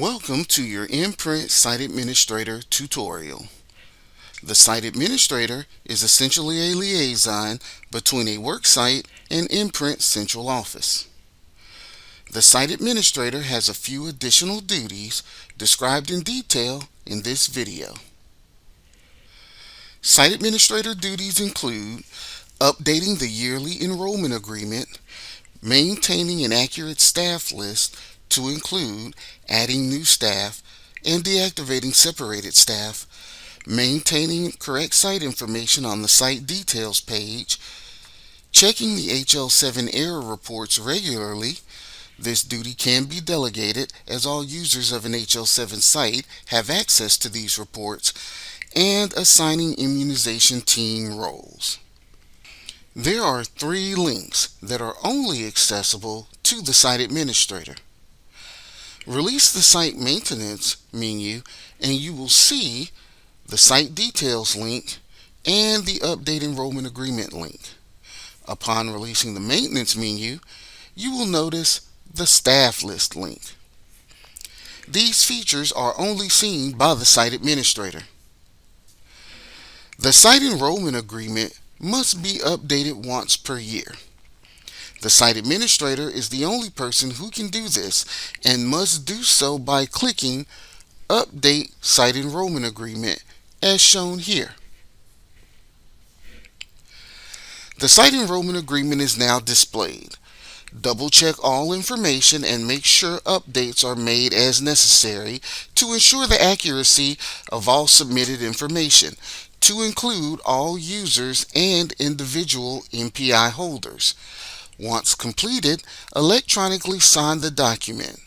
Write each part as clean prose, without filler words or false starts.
Welcome to your ImmPRINT Site Administrator tutorial. The Site Administrator is essentially a liaison between a work site and ImmPRINT Central Office. The Site Administrator has a few additional duties described in detail in this video. Site Administrator duties include updating the yearly enrollment agreement, maintaining an accurate staff list to include adding new staff and deactivating separated staff, maintaining correct site information on the site details page, checking the HL7 error reports regularly. This duty can be delegated as all users of an HL7 site have access to these reports, and assigning immunization team roles. There are 3 links that are only accessible to the Site Administrator. Release the Site Maintenance menu and you will see the Site Details link and the Update Enrollment Agreement link. Upon releasing the Maintenance menu, you will notice the Staff List link. These features are only seen by the Site Administrator. The Site Enrollment Agreement must be updated once per year. The Site Administrator is the only person who can do this and must do so by clicking Update Site Enrollment Agreement as shown here. The Site Enrollment Agreement is now displayed. Double-check all information and make sure updates are made as necessary to ensure the accuracy of all submitted information, to include all users and individual MPI holders. Once completed, electronically sign the document.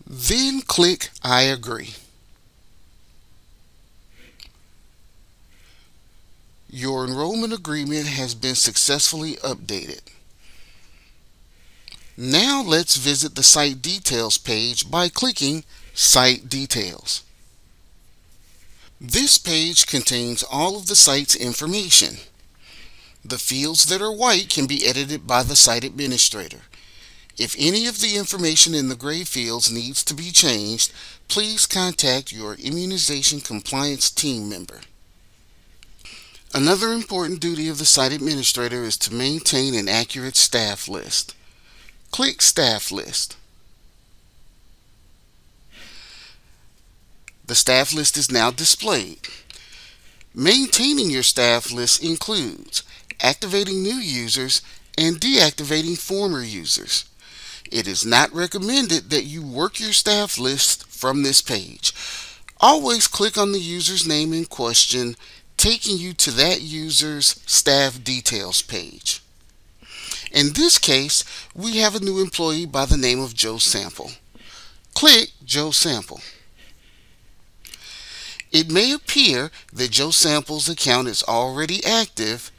Then click I agree. Your enrollment agreement has been successfully updated. Now let's visit the Site Details page by clicking Site Details. This page contains all of the site's information. The fields that are white can be edited by the Site Administrator. If any of the information in the gray fields needs to be changed, please contact your immunization compliance team member. Another important duty of the Site Administrator is to maintain an accurate staff list. Click Staff List. The staff list is now displayed. Maintaining your staff list includes activating new users and deactivating former users. It is not recommended that you work your staff list from this page. Always click on the user's name in question, taking you to that user's staff details page. In this case, we have a new employee by the name of Joe Sample. Click Joe Sample. It may appear that Joe Sample's account is already active,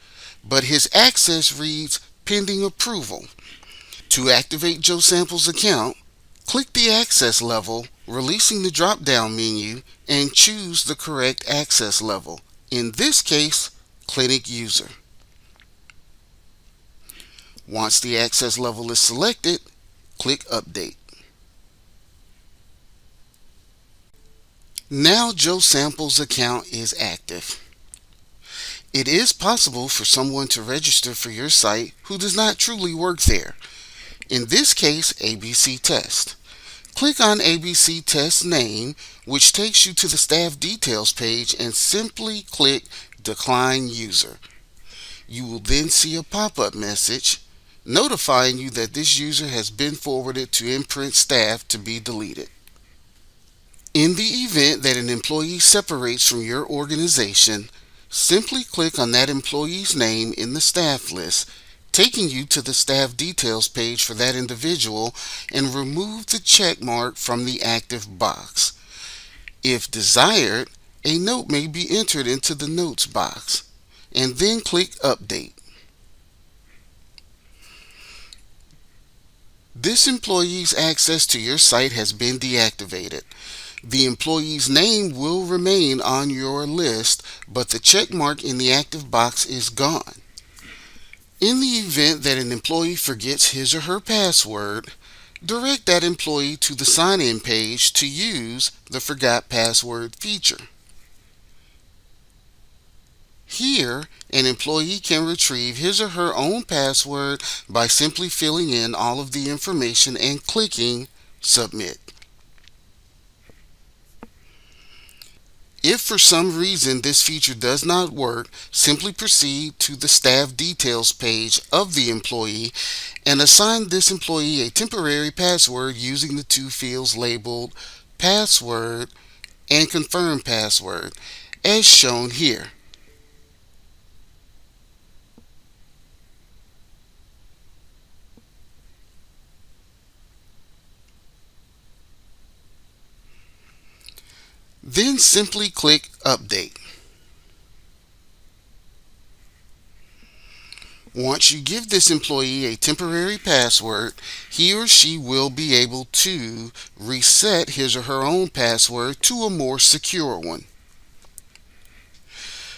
but his access reads pending approval. To activate Joe Sample's account, click the access level, releasing the drop-down menu, and choose the correct access level. In this case, Clinic User. Once the access level is selected, click Update. Now Joe Sample's account is active. It is possible for someone to register for your site who does not truly work there. In this case, ABC Test. Click on ABC Test name, which takes you to the staff details page, and simply click Decline User. You will then see a pop-up message notifying you that this user has been forwarded to ImmPRINT staff to be deleted. In the event that an employee separates from your organization, simply click on that employee's name in the staff list, taking you to the staff details page for that individual, and remove the check mark from the active box. If desired, a note may be entered into the notes box, and then click Update. This employee's access to your site has been deactivated. The employee's name will remain on your list, but the check mark in the active box is gone. In the event that an employee forgets his or her password, direct that employee to the sign-in page to use the Forgot Password feature. Here, an employee can retrieve his or her own password by simply filling in all of the information and clicking Submit. If for some reason this feature does not work, simply proceed to the staff details page of the employee and assign this employee a temporary password using the two fields labeled Password and Confirm Password, as shown here. Then simply click Update. Once you give this employee a temporary password, he or she will be able to reset his or her own password to a more secure one.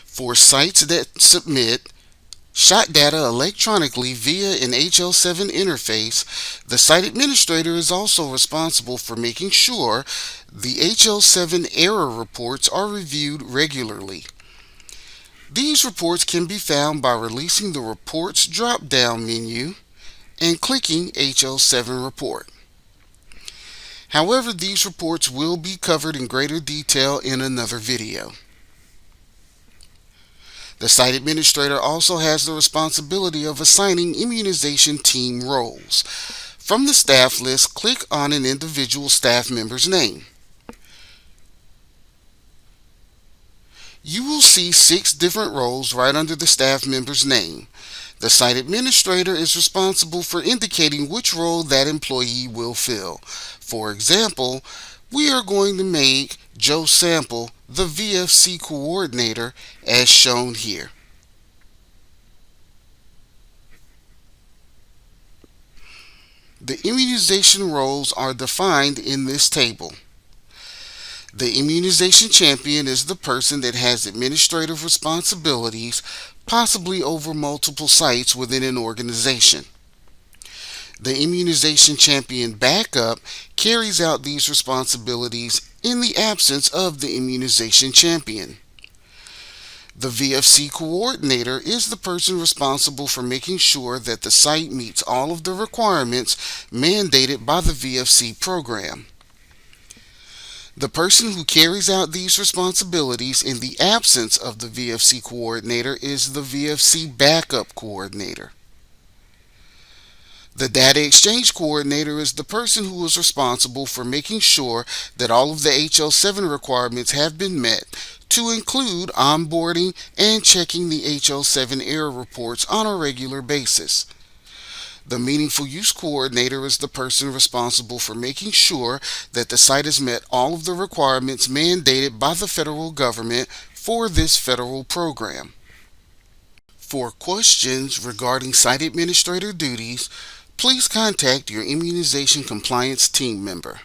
For sites that submit shot data electronically via an HL7 interface, the site administrator is also responsible for making sure the HL7 error reports are reviewed regularly. These reports can be found by releasing the Reports drop-down menu and clicking HL7 Report. However, these reports will be covered in greater detail in another video. The site administrator also has the responsibility of assigning immunization team roles. From the staff list, click on an individual staff member's name. You will see 6 different roles right under the staff member's name. The site administrator is responsible for indicating which role that employee will fill. For example, we are going to make Joe Sample the VFC coordinator as shown here. The immunization roles are defined in this table. The immunization champion is the person that has administrative responsibilities, possibly over multiple sites within an organization. The immunization champion backup carries out these responsibilities in the absence of the immunization champion. The VFC coordinator is the person responsible for making sure that the site meets all of the requirements mandated by the VFC program. The person who carries out these responsibilities in the absence of the VFC coordinator is the VFC backup coordinator. The data exchange coordinator is the person who is responsible for making sure that all of the HL7 requirements have been met, to include onboarding and checking the HL7 error reports on a regular basis. The meaningful use coordinator is the person responsible for making sure that the site has met all of the requirements mandated by the federal government for this federal program. For questions regarding site administrator duties, please contact your immunization compliance team member.